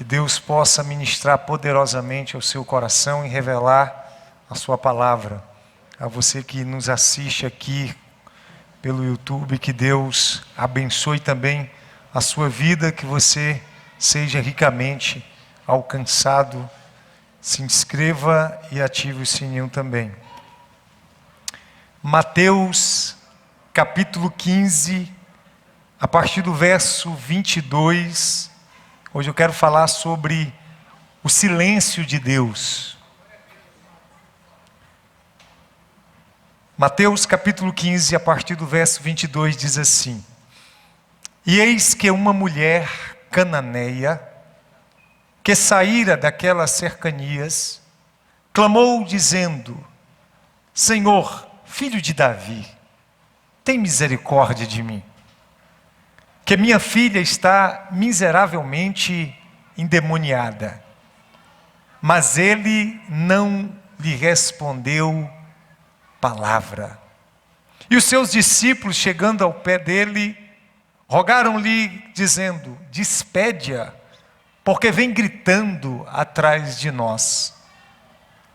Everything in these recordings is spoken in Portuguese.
Deus possa ministrar poderosamente ao seu coração e revelar a sua palavra. A você que nos assiste aqui pelo YouTube, que Deus abençoe também a sua vida, que você seja ricamente alcançado. Se inscreva e ative o sininho também. Mateus capítulo 15, a partir do verso 22. Hoje eu quero falar sobre o silêncio de Deus. Mateus capítulo 15, a partir do verso 22, diz assim: E eis que uma mulher cananeia, que saíra daquelas cercanias, clamou dizendo: Senhor, filho de Davi, tem misericórdia de mim, que minha filha está miseravelmente endemoniada. Mas ele não lhe respondeu palavra. E os seus discípulos, chegando ao pé dele, rogaram-lhe, dizendo: Despede-a, porque vem gritando atrás de nós.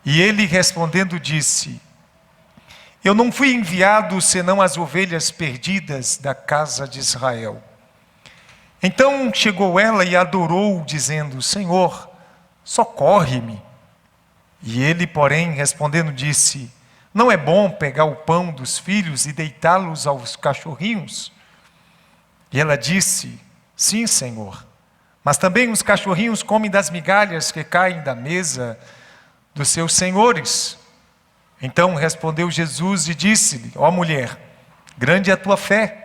E ele, respondendo, disse: Eu não fui enviado senão as ovelhas perdidas da casa de Israel. Então chegou ela e adorou, dizendo: Senhor, socorre-me. E ele, porém, respondendo, disse: Não é bom pegar o pão dos filhos e deitá-los aos cachorrinhos? E ela disse: Sim, Senhor, mas também os cachorrinhos comem das migalhas que caem da mesa dos seus senhores. Então respondeu Jesus e disse-lhe: Ó mulher, grande é a tua fé.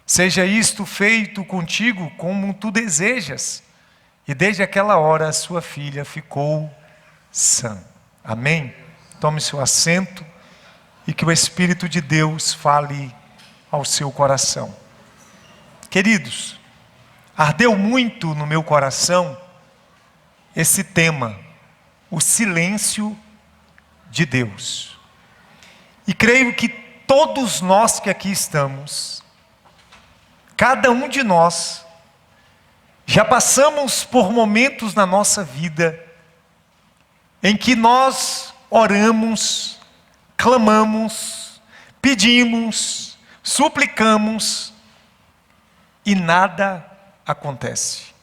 Seja isto feito contigo como tu desejas. E desde aquela hora a sua filha ficou sã. Amém? Tome seu assento e que o Espírito de Deus fale ao seu coração. Queridos, ardeu muito no meu coração esse tema, o silêncio de Deus. E creio que todos nós que aqui estamos, cada um de nós, já passamos por momentos na nossa vida em que nós oramos, clamamos, pedimos, suplicamos e nada acontece.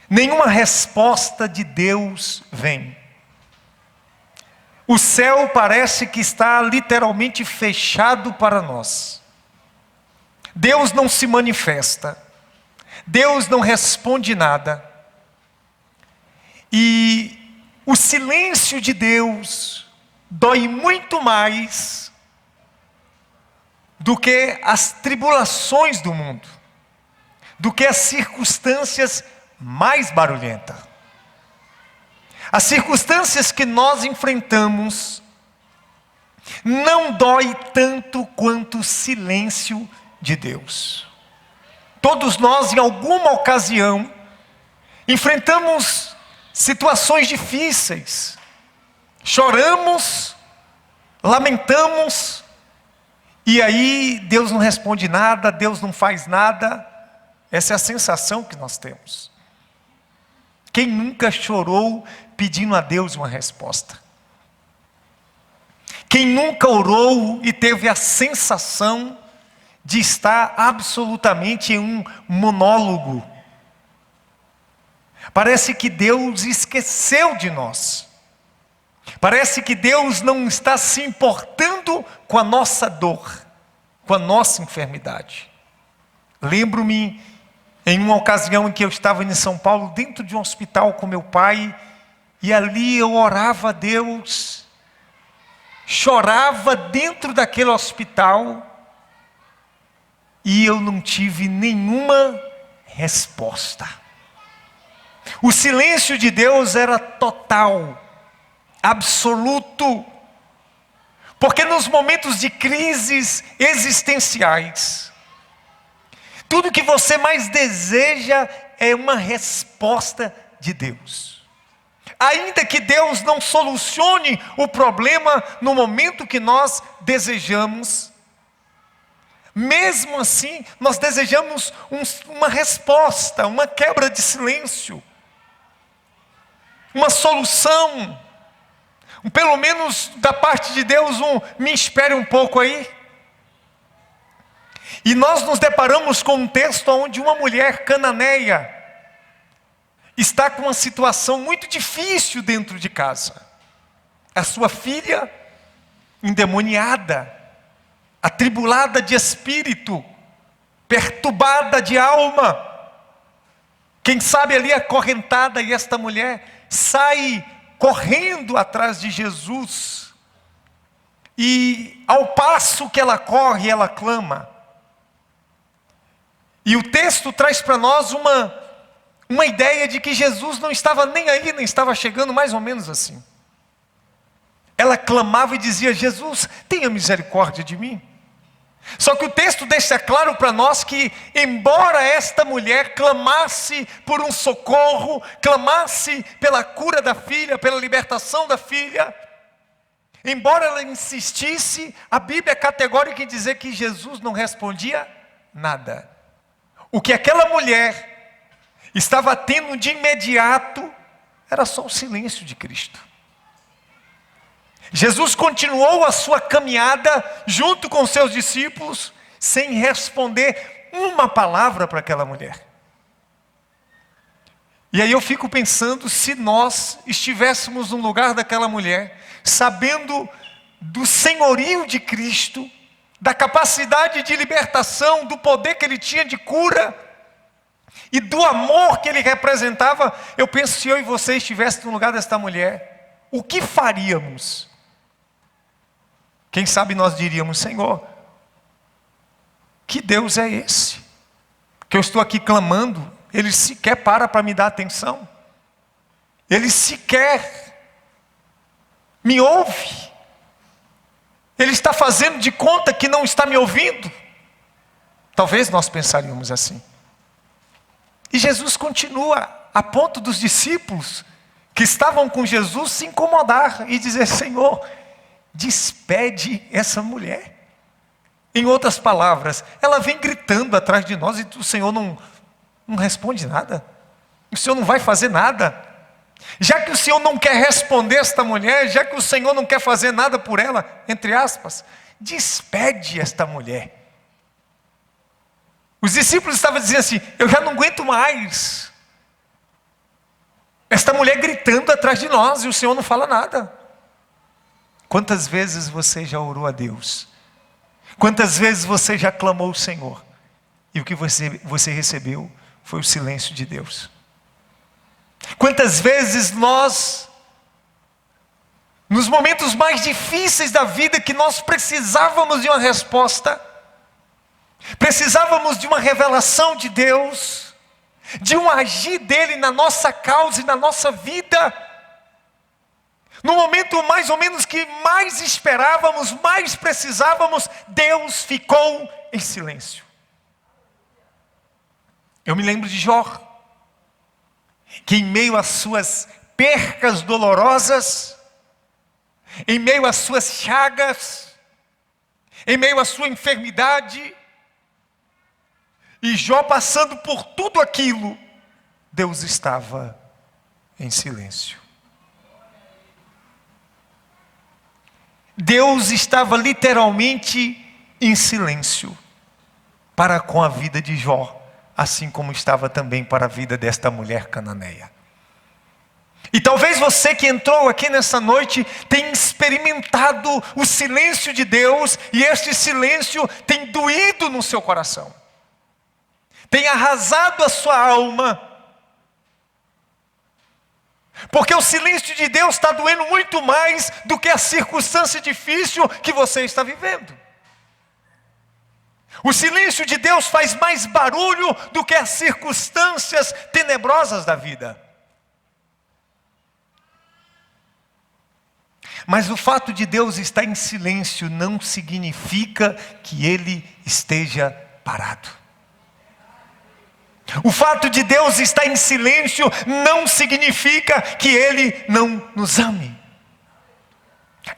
Nenhuma resposta de Deus vem. O céu parece que está literalmente fechado para nós. Deus não se manifesta. Deus não responde nada. E o silêncio de Deus dói muito mais do que as tribulações do mundo, do que as circunstâncias mais barulhentas. As circunstâncias que nós enfrentamos não dói tanto quanto o silêncio de Deus. Todos nós, em alguma ocasião, enfrentamos situações difíceis, choramos, lamentamos, e aí Deus não responde nada, Deus não faz nada. Essa é a sensação que nós temos. Quem nunca chorou pedindo a Deus uma resposta? Quem nunca orou e teve a sensação de estar absolutamente em um monólogo? Parece que Deus esqueceu de nós. Parece que Deus não está se importando com a nossa dor, com a nossa enfermidade. Lembro-me em uma ocasião em que eu estava em São Paulo, dentro de um hospital com meu pai, e ali eu orava a Deus, chorava dentro daquele hospital, e eu não tive nenhuma resposta. O silêncio de Deus era total, absoluto, porque nos momentos de crises existenciais, tudo que você mais deseja é uma resposta de Deus. Ainda que Deus não solucione o problema no momento que nós desejamos, Mesmo assim, nós desejamos uma resposta, uma quebra de silêncio, uma solução, pelo menos da parte de Deus, me espere um pouco aí. E nós nos deparamos com um texto onde uma mulher cananeia está com uma situação muito difícil dentro de casa. A sua filha endemoniada, atribulada de espírito, perturbada de alma, quem sabe ali acorrentada, e esta mulher sai correndo atrás de Jesus, e ao passo que ela corre, ela clama. E o texto traz para nós uma ideia de que Jesus não estava nem aí, nem estava chegando, mais ou menos assim. Ela clamava e dizia: Jesus, tenha misericórdia de mim. Só que o texto deixa claro para nós que, embora esta mulher clamasse por um socorro, clamasse pela cura da filha, pela libertação da filha, embora ela insistisse, a Bíblia é categórica em dizer que Jesus não respondia nada. O que aquela mulher estava tendo de imediato era só o silêncio de Cristo. Jesus continuou a sua caminhada junto com seus discípulos, sem responder uma palavra para aquela mulher. E aí eu fico pensando, se nós estivéssemos no lugar daquela mulher, sabendo do senhorio de Cristo, da capacidade de libertação, do poder que Ele tinha de cura, e do amor que Ele representava, eu penso, se eu e você estivéssemos no lugar desta mulher, o que faríamos? Quem sabe nós diríamos: Senhor, que Deus é esse? Que eu estou aqui clamando, Ele sequer para me dar atenção. Ele sequer me ouve. Ele está fazendo de conta que não está me ouvindo. Talvez nós pensaríamos assim. E Jesus continua, a ponto dos discípulos que estavam com Jesus se incomodar e dizer: Senhor, despede essa mulher. Em outras palavras, ela vem gritando atrás de nós e o Senhor não responde nada. O Senhor não vai fazer nada. Já que o Senhor não quer responder esta mulher, já que o Senhor não quer fazer nada por ela, entre aspas, despede esta mulher. Os discípulos estavam dizendo assim: eu já não aguento mais esta mulher gritando atrás de nós e o Senhor não fala nada. Quantas vezes você já orou a Deus? Quantas vezes você já clamou ao Senhor? E o que você recebeu foi o silêncio de Deus. Quantas vezes nós, nos momentos mais difíceis da vida, que nós precisávamos de uma resposta, precisávamos de uma revelação de Deus, de um agir dEle na nossa causa e na nossa vida, no momento mais ou menos que mais esperávamos, mais precisávamos, Deus ficou em silêncio. Eu me lembro de Jó, que em meio às suas percas dolorosas, em meio às suas chagas, em meio à sua enfermidade, e Jó passando por tudo aquilo, Deus estava em silêncio. Deus estava literalmente em silêncio para com a vida de Jó, assim como estava também para a vida desta mulher cananeia. E talvez você que entrou aqui nessa noite tenha experimentado o silêncio de Deus, e este silêncio tem doído no seu coração, tem arrasado a sua alma, porque o silêncio de Deus está doendo muito mais do que a circunstância difícil que você está vivendo. O silêncio de Deus faz mais barulho do que as circunstâncias tenebrosas da vida. Mas o fato de Deus estar em silêncio não significa que Ele esteja parado. O fato de Deus estar em silêncio não significa que Ele não nos ame.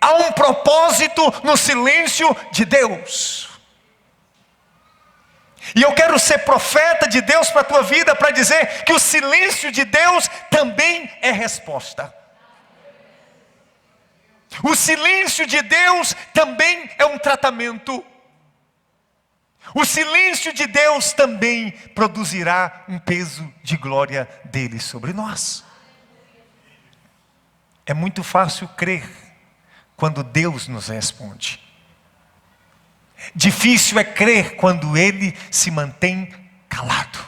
Há um propósito no silêncio de Deus. E eu quero ser profeta de Deus para a tua vida, para dizer que o silêncio de Deus também é resposta. O silêncio de Deus também é um tratamento. O silêncio de Deus também produzirá um peso de glória dele sobre nós. É muito fácil crer quando Deus nos responde. Difícil é crer quando Ele se mantém calado.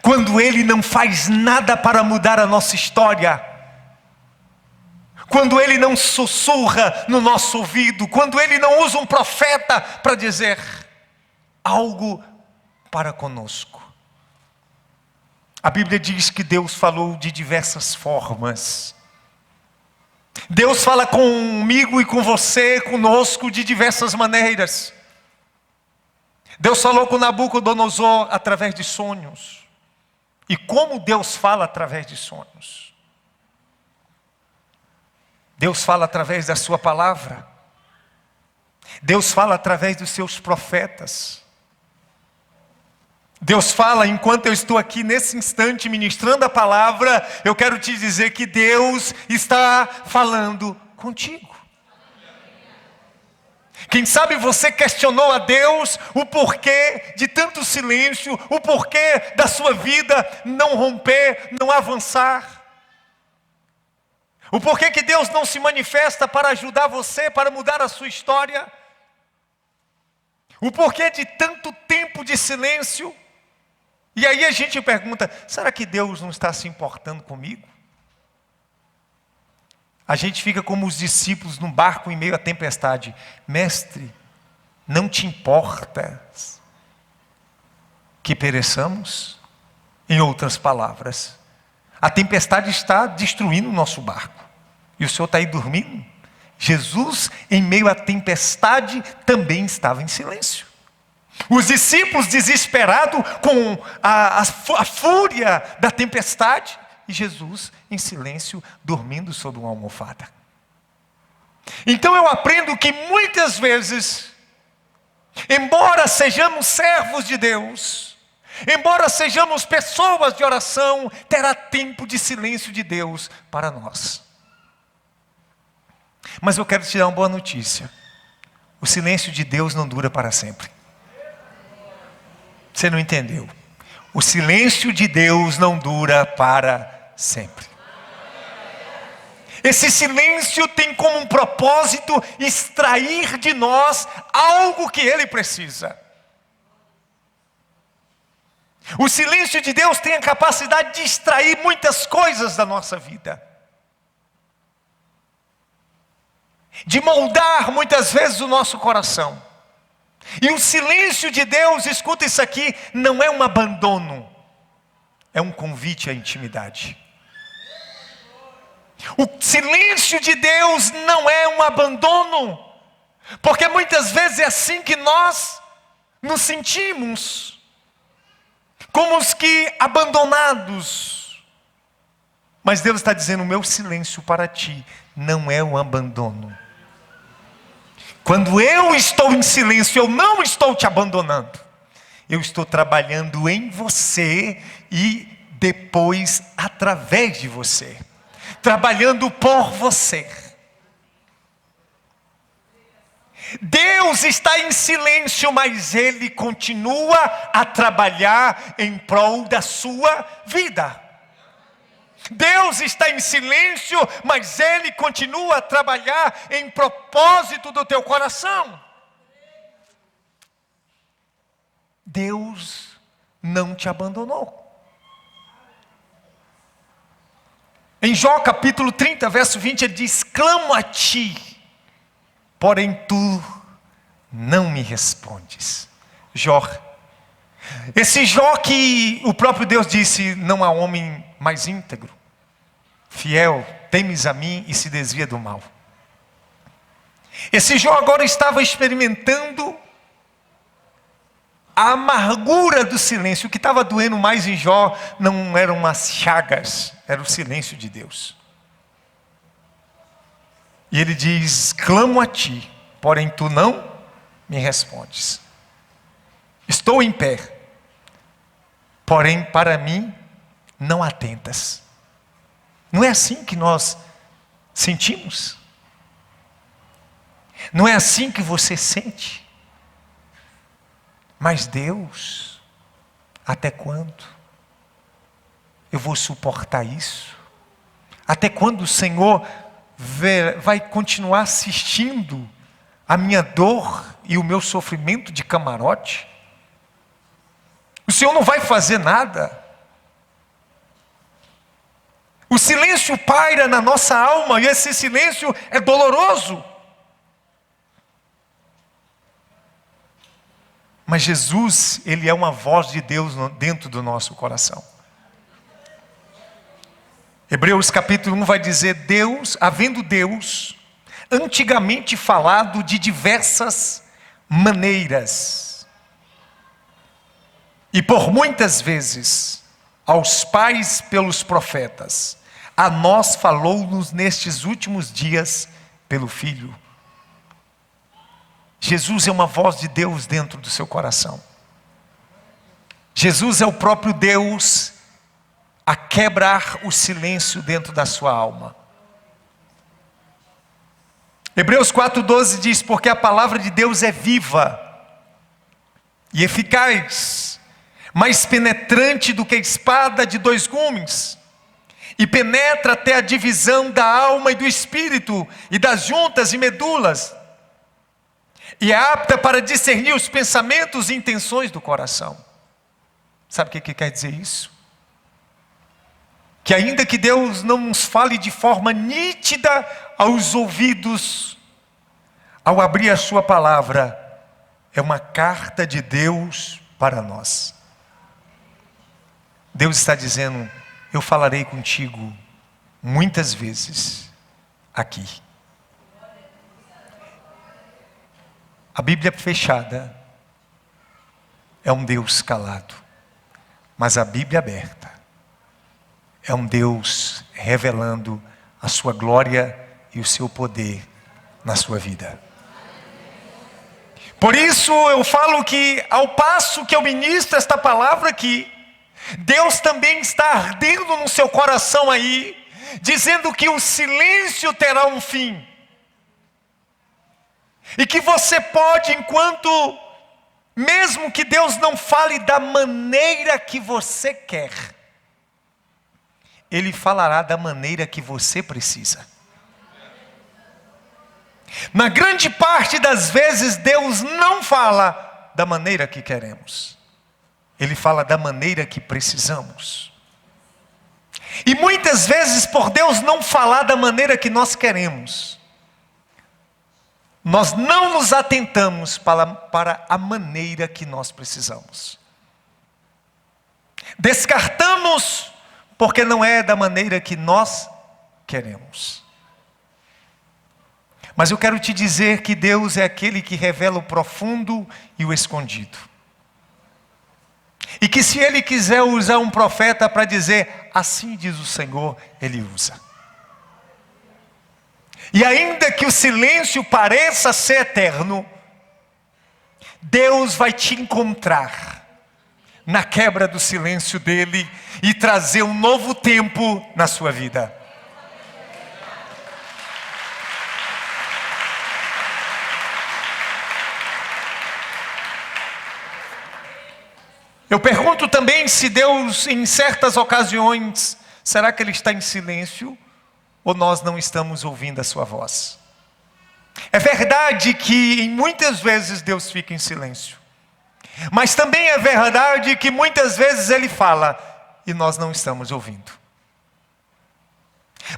Quando Ele não faz nada para mudar a nossa história. Quando Ele não sussurra no nosso ouvido. Quando Ele não usa um profeta para dizer algo para conosco. A Bíblia diz que Deus falou de diversas formas. Deus fala comigo e com você, conosco, de diversas maneiras. Deus falou com Nabucodonosor através de sonhos. E como Deus fala através de sonhos? Deus fala através da sua palavra. Deus fala através dos seus profetas. Deus fala, enquanto eu estou aqui nesse instante ministrando a palavra, eu quero te dizer que Deus está falando contigo. Quem sabe você questionou a Deus o porquê de tanto silêncio, o porquê da sua vida não romper, não avançar. O porquê que Deus não se manifesta para ajudar você, para mudar a sua história. O porquê de tanto tempo de silêncio. E aí a gente pergunta, será que Deus não está se importando comigo? A gente fica como os discípulos num barco em meio à tempestade. Mestre, não te importas que pereçamos? Em outras palavras, a tempestade está destruindo o nosso barco. E o Senhor está aí dormindo? Jesus, em meio à tempestade, também estava em silêncio. Os discípulos desesperados com a fúria da tempestade. E Jesus em silêncio, dormindo sobre uma almofada. Então eu aprendo que muitas vezes, embora sejamos servos de Deus, embora sejamos pessoas de oração, terá tempo de silêncio de Deus para nós. Mas eu quero te dar uma boa notícia. O silêncio de Deus não dura para sempre. Você não entendeu? O silêncio de Deus não dura para sempre. Esse silêncio tem como um propósito extrair de nós algo que Ele precisa. O silêncio de Deus tem a capacidade de extrair muitas coisas da nossa vida. De moldar muitas vezes o nosso coração. E o silêncio de Deus, escuta isso aqui, não é um abandono, é um convite à intimidade. O silêncio de Deus não é um abandono, porque muitas vezes é assim que nós nos sentimos, como os que abandonados. Mas Deus está dizendo, o meu silêncio para ti não é um abandono. Quando eu estou em silêncio, eu não estou te abandonando. Eu estou trabalhando em você e depois através de você. Trabalhando por você. Deus está em silêncio, mas Ele continua a trabalhar em prol da sua vida. Deus está em silêncio, mas Ele continua a trabalhar em propósito do teu coração. Deus não te abandonou. Em Jó capítulo 30, verso 20, ele diz, clamo a ti, porém tu não me respondes. Jó. Esse Jó que o próprio Deus disse, não há homem mais íntegro, fiel, temes a mim e se desvia do mal. Esse Jó agora estava experimentando a amargura do silêncio. O que estava doendo mais em Jó não eram as chagas, era o silêncio de Deus. E ele diz, clamo a ti, porém tu não me respondes. Estou em pé. Porém, para mim, não atentas. Não é assim que nós sentimos? Não é assim que você sente? Mas Deus, até quando eu vou suportar isso? Até quando o Senhor vai continuar assistindo a minha dor e o meu sofrimento de camarote? O Senhor não vai fazer nada. O silêncio paira na nossa alma e esse silêncio é doloroso. Mas Jesus, Ele é uma voz de Deus dentro do nosso coração. Hebreus capítulo 1 vai dizer: Deus, havendo Deus antigamente falado de diversas maneiras, e por muitas vezes aos pais pelos profetas, a nós falou-nos nestes últimos dias pelo Filho. Jesus é uma voz de Deus dentro do seu coração. Jesus é o próprio Deus a quebrar o silêncio dentro da sua alma. Hebreus 4,12 diz: porque a palavra de Deus é viva e eficaz, mais penetrante do que a espada de dois gumes, e penetra até a divisão da alma e do espírito, e das juntas e medulas, e é apta para discernir os pensamentos e intenções do coração. Sabe o que quer dizer isso? Que ainda que Deus não nos fale de forma nítida aos ouvidos, ao abrir a sua palavra, é uma carta de Deus para nós. Deus está dizendo: eu falarei contigo muitas vezes aqui. A Bíblia fechada é um Deus calado, mas a Bíblia aberta é um Deus revelando a sua glória e o seu poder na sua vida. Por isso eu falo que, ao passo que eu ministro esta palavra aqui, Deus também está ardendo no seu coração aí, dizendo que o silêncio terá um fim. E que você pode, enquanto, mesmo que Deus não fale da maneira que você quer, Ele falará da maneira que você precisa. Na grande parte das vezes, Deus não fala da maneira que queremos. Ele fala da maneira que precisamos. E muitas vezes, por Deus não falar da maneira que nós queremos, nós não nos atentamos para a maneira que nós precisamos. Descartamos porque não é da maneira que nós queremos. Mas eu quero te dizer que Deus é aquele que revela o profundo e o escondido. E que se Ele quiser usar um profeta para dizer, assim diz o Senhor, Ele usa. E ainda que o silêncio pareça ser eterno, Deus vai te encontrar na quebra do silêncio dEle e trazer um novo tempo na sua vida. Eu pergunto também se Deus, em certas ocasiões, será que Ele está em silêncio ou nós não estamos ouvindo a sua voz? É verdade que em muitas vezes Deus fica em silêncio, mas também é verdade que muitas vezes Ele fala e nós não estamos ouvindo.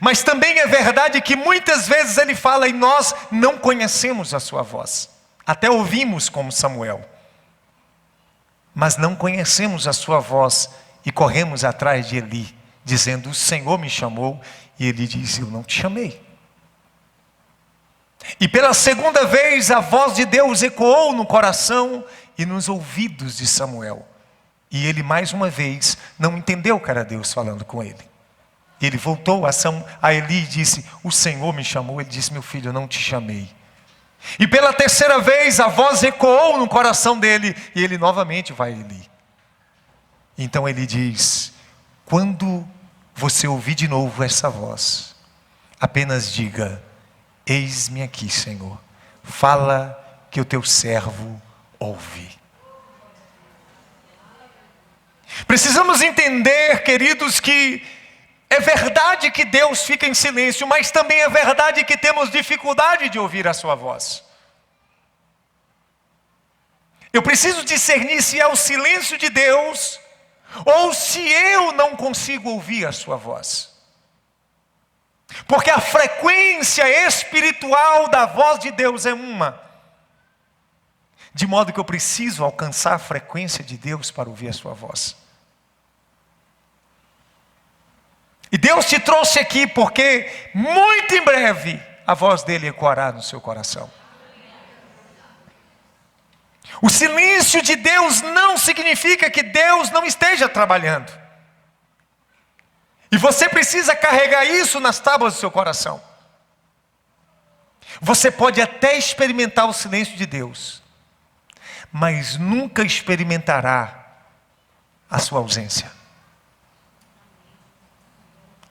Mas também é verdade que muitas vezes Ele fala e nós não conhecemos a sua voz. Até ouvimos como Samuel, mas não conhecemos a sua voz e corremos atrás de Eli, dizendo, o Senhor me chamou, e Ele diz, eu não te chamei. E pela segunda vez a voz de Deus ecoou no coração e nos ouvidos de Samuel. E ele mais uma vez não entendeu que era Deus falando com ele. Ele voltou a Eli e disse, o Senhor me chamou. Ele disse, meu filho, eu não te chamei. E pela terceira vez a voz ecoou no coração dele, e ele novamente vai a Eli. Então ele diz: quando você ouvir de novo essa voz, apenas diga: eis-me aqui, Senhor, fala que o teu servo ouve. Precisamos entender, queridos, que é verdade que Deus fica em silêncio, mas também é verdade que temos dificuldade de ouvir a sua voz. Eu preciso discernir se é o silêncio de Deus ou se eu não consigo ouvir a sua voz. Porque a frequência espiritual da voz de Deus é uma. De modo que eu preciso alcançar a frequência de Deus para ouvir a sua voz. E Deus te trouxe aqui porque muito em breve a voz dele ecoará no seu coração. O silêncio de Deus não significa que Deus não esteja trabalhando. E você precisa carregar isso nas tábuas do seu coração. Você pode até experimentar o silêncio de Deus, mas nunca experimentará a sua ausência.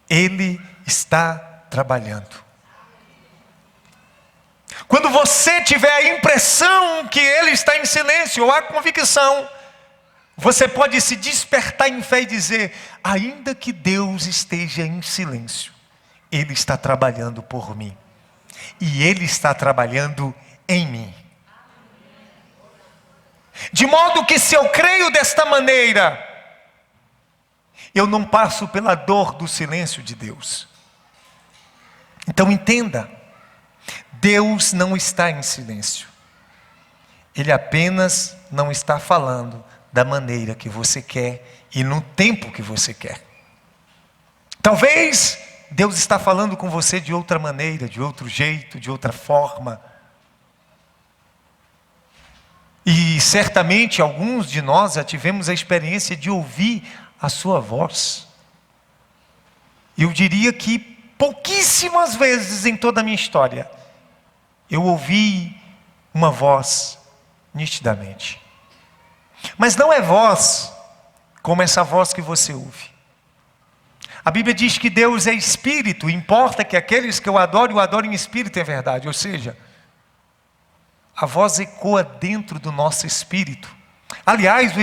Ele está trabalhando. Quando você tiver a impressão que Ele está em silêncio, ou a convicção, você pode se despertar em fé e dizer: ainda que Deus esteja em silêncio, Ele está trabalhando por mim. E Ele está trabalhando em mim. De modo que se eu creio desta maneira, eu não passo pela dor do silêncio de Deus. Então entenda, Deus não está em silêncio. Ele apenas não está falando da maneira que você quer e no tempo que você quer. Talvez Deus está falando com você de outra maneira, de outro jeito, de outra forma. E certamente alguns de nós já tivemos a experiência de ouvir a sua voz. Eu diria que pouquíssimas vezes em toda a minha história eu ouvi uma voz nitidamente. Mas não é voz como essa voz que você ouve. A Bíblia diz que Deus é espírito, importa que aqueles que o adorem em espírito é verdade. Ou seja, a voz ecoa dentro do nosso espírito. Aliás,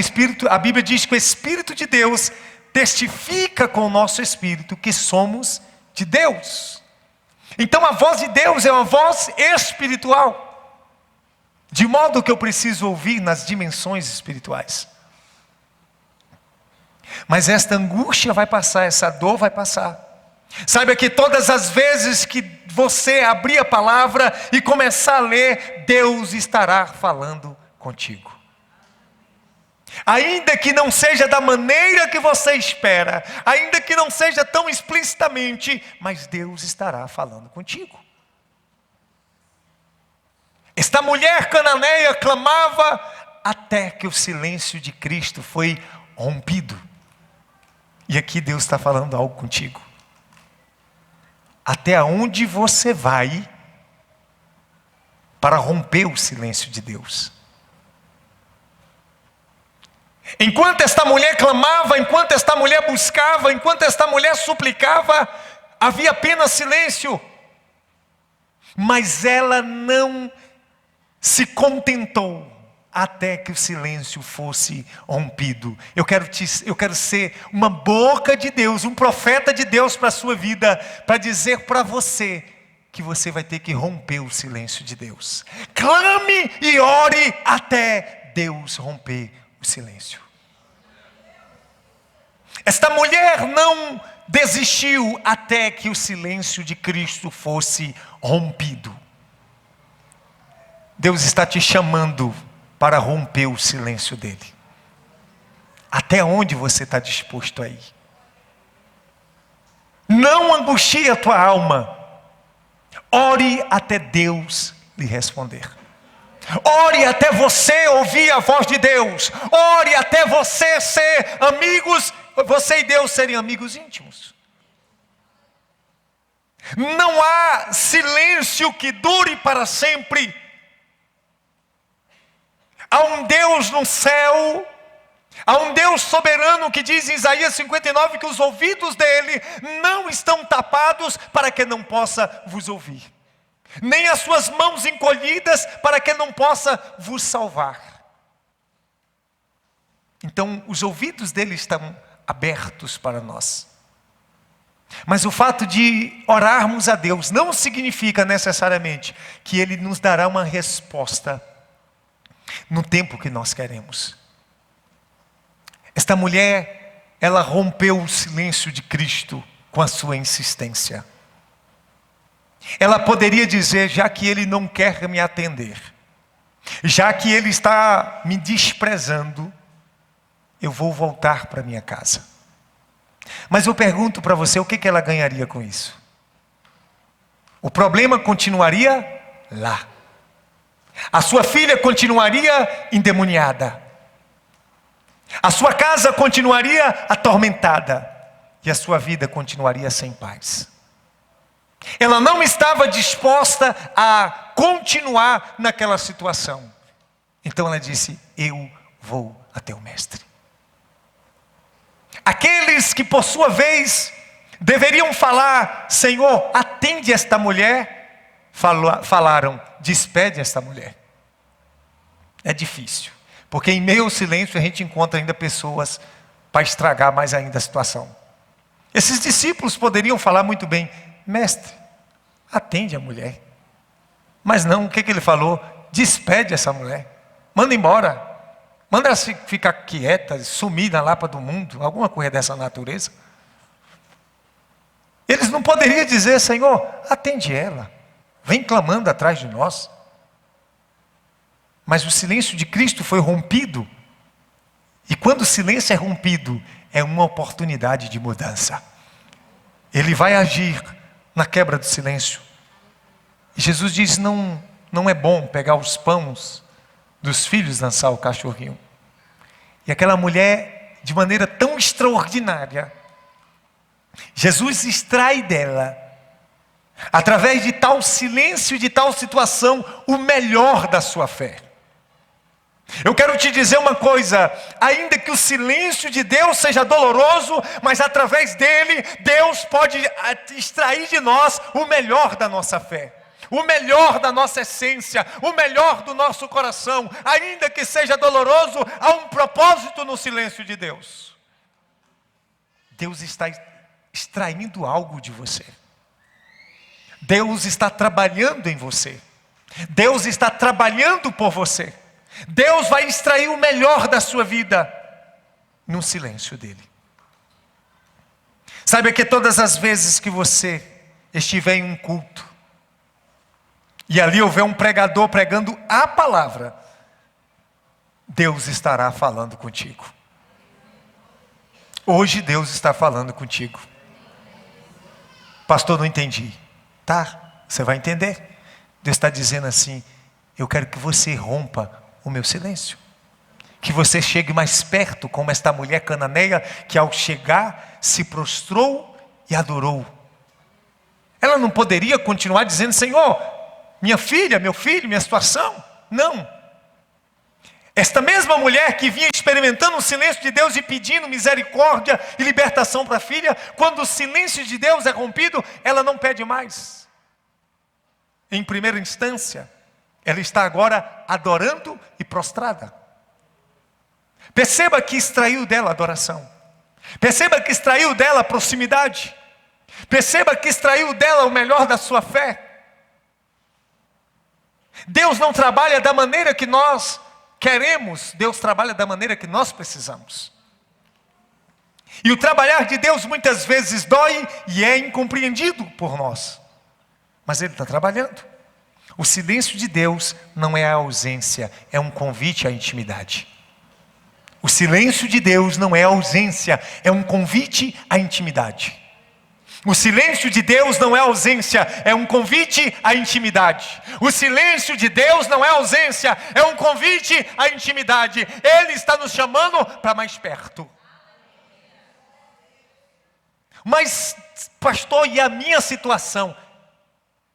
a Bíblia diz que o Espírito de Deus testifica com o nosso espírito que somos de Deus. Então a voz de Deus é uma voz espiritual, de modo que eu preciso ouvir nas dimensões espirituais. Mas esta angústia vai passar, essa dor vai passar. Saiba que todas as vezes que você abrir a palavra e começar a ler, Deus estará falando contigo. Ainda que não seja da maneira que você espera, ainda que não seja tão explicitamente, mas Deus estará falando contigo. Esta mulher cananeia clamava até que o silêncio de Cristo foi rompido. E aqui Deus está falando algo contigo. Até onde você vai para romper o silêncio de Deus? Enquanto esta mulher clamava, enquanto esta mulher buscava, enquanto esta mulher suplicava, havia apenas silêncio. Mas ela não se contentou até que o silêncio fosse rompido. Eu quero ser uma boca de Deus, um profeta de Deus para a sua vida, para dizer para você que você vai ter que romper o silêncio de Deus. Clame e ore até Deus romper o silêncio. Esta mulher não desistiu até que o silêncio de Cristo fosse rompido. Deus está te chamando para romper o silêncio dele. Até onde você está disposto a ir? Não angustie a tua alma. Ore até Deus lhe responder. Ore até você ouvir a voz de Deus. Ore até você ser amigos, você e Deus serem amigos íntimos. Não há silêncio que dure para sempre, Há um Deus no céu, há um Deus soberano que diz em Isaías 59 que os ouvidos dele não estão tapados para que não possa vos ouvir, nem as suas mãos encolhidas para que não possa vos salvar. Então os ouvidos dele estão abertos para nós. Mas o fato de orarmos a Deus não significa necessariamente que Ele nos dará uma resposta no tempo que nós queremos. Esta mulher, ela rompeu o silêncio de Cristo com a sua insistência. Ela poderia dizer: já que Ele não quer me atender, já que Ele está me desprezando, eu vou voltar para minha casa. Mas eu pergunto para você, o que ela ganharia com isso? O problema continuaria lá. A sua filha continuaria endemoniada. A sua casa continuaria atormentada. E a sua vida continuaria sem paz. Ela não estava disposta a continuar naquela situação. Então ela disse: eu vou até o mestre. Aqueles que por sua vez deveriam falar: Senhor, atende esta mulher, falaram: despede esta mulher. É difícil, porque em meio ao silêncio a gente encontra ainda pessoas para estragar mais ainda a situação. Esses discípulos poderiam falar muito bem: mestre, atende a mulher. Mas não, o que ele falou? Despede essa mulher, manda embora. Manda ela ficar quieta, sumir na lapa do mundo, alguma coisa dessa natureza. Eles não poderiam dizer: Senhor, atende ela, vem clamando atrás de nós. Mas o silêncio de Cristo foi rompido. E quando o silêncio é rompido, é uma oportunidade de mudança. Ele vai agir na quebra do silêncio. E Jesus diz: não é bom pegar os pães dos filhos, lançar o cachorrinho. E aquela mulher, de maneira tão extraordinária, Jesus extrai dela, através de tal silêncio, de tal situação, o melhor da sua fé. Eu quero te dizer uma coisa: ainda que o silêncio de Deus seja doloroso, mas através dele, Deus pode extrair de nós o melhor da nossa fé, o melhor da nossa essência, o melhor do nosso coração. Ainda que seja doloroso, há um propósito no silêncio de Deus. Deus está extraindo algo de você. Deus está trabalhando em você. Deus está trabalhando por você. Deus vai extrair o melhor da sua vida no silêncio dele. Saiba que todas as vezes que você estiver em um culto, e ali houver um pregador pregando a palavra, Deus estará falando contigo. Hoje Deus está falando contigo. Pastor, não entendi. Tá, você vai entender. Deus está dizendo assim: eu quero que você rompa o meu silêncio. Que você chegue mais perto, como esta mulher cananeia, que ao chegar se prostrou e adorou. Ela não poderia continuar dizendo: Senhor, minha filha, meu filho, minha situação. Não. Esta mesma mulher que vinha experimentando o silêncio de Deus e pedindo misericórdia e libertação para a filha, quando o silêncio de Deus é rompido, ela não pede mais. Em primeira instância, ela está agora adorando e prostrada. Perceba que extraiu dela adoração. Perceba que extraiu dela proximidade. Perceba que extraiu dela o melhor da sua fé. Deus não trabalha da maneira que nós queremos, Deus trabalha da maneira que nós precisamos. E o trabalhar de Deus muitas vezes dói e é incompreendido por nós. Mas Ele está trabalhando. O silêncio de Deus não é a ausência, é um convite à intimidade. O silêncio de Deus não é a ausência, é um convite à intimidade. O silêncio de Deus não é ausência, é um convite à intimidade. O silêncio de Deus não é ausência, é um convite à intimidade. Ele está nos chamando para mais perto. Mas, pastor, e a minha situação?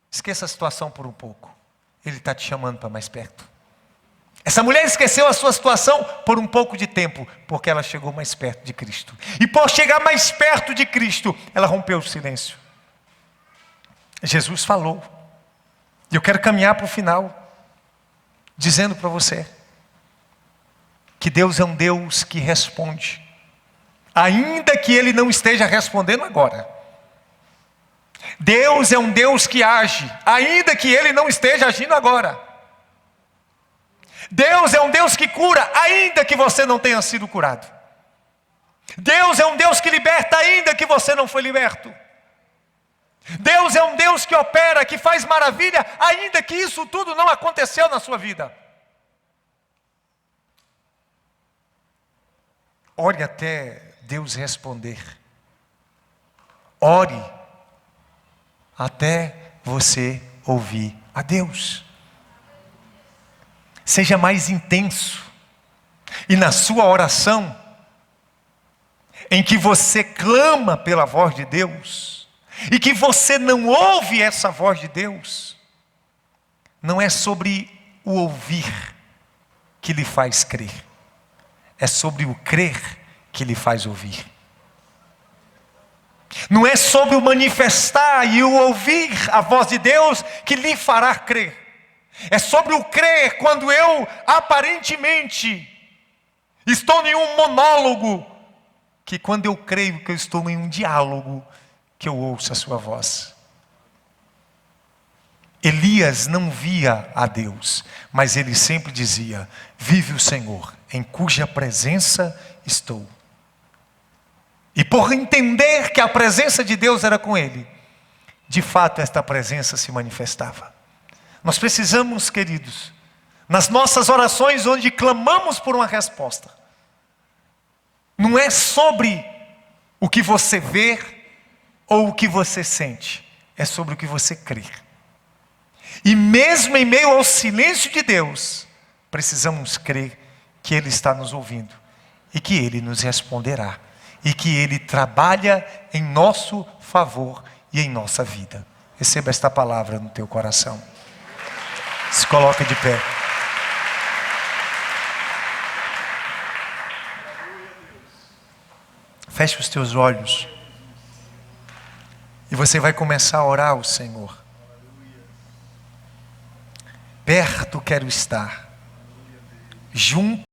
Esqueça a situação por um pouco. Ele está te chamando para mais perto. Essa mulher esqueceu a sua situação por um pouco de tempo, porque ela chegou mais perto de Cristo. E por chegar mais perto de Cristo, ela rompeu o silêncio. Jesus falou. E eu quero caminhar para o final, dizendo para você que Deus é um Deus que responde, ainda que Ele não esteja respondendo agora. Deus é um Deus que age, ainda que Ele não esteja agindo agora. Deus é um Deus que cura, ainda que você não tenha sido curado. Deus é um Deus que liberta, ainda que você não foi liberto. Deus é um Deus que opera, que faz maravilha, ainda que isso tudo não aconteceu na sua vida. Ore até Deus responder. Ore até você ouvir a Deus. Seja mais intenso. E na sua oração, em que você clama pela voz de Deus, e que você não ouve essa voz de Deus, não é sobre o ouvir que lhe faz crer. É sobre o crer que lhe faz ouvir. Não é sobre o manifestar e o ouvir a voz de Deus que lhe fará crer. É sobre o crer quando eu aparentemente estou em um monólogo, que quando eu creio que eu estou em um diálogo, que eu ouço a sua voz. Elias não via a Deus, mas ele sempre dizia: vive o Senhor, em cuja presença estou. E por entender que a presença de Deus era com ele, de fato esta presença se manifestava. Nós precisamos, queridos, nas nossas orações onde clamamos por uma resposta, não é sobre o que você vê ou o que você sente, é sobre o que você crê. E mesmo em meio ao silêncio de Deus, precisamos crer que Ele está nos ouvindo e que Ele nos responderá e que Ele trabalha em nosso favor e em nossa vida. Receba esta palavra no teu coração. Se coloca de pé. Feche os teus olhos. E você vai começar a orar ao Senhor. Perto quero estar, junto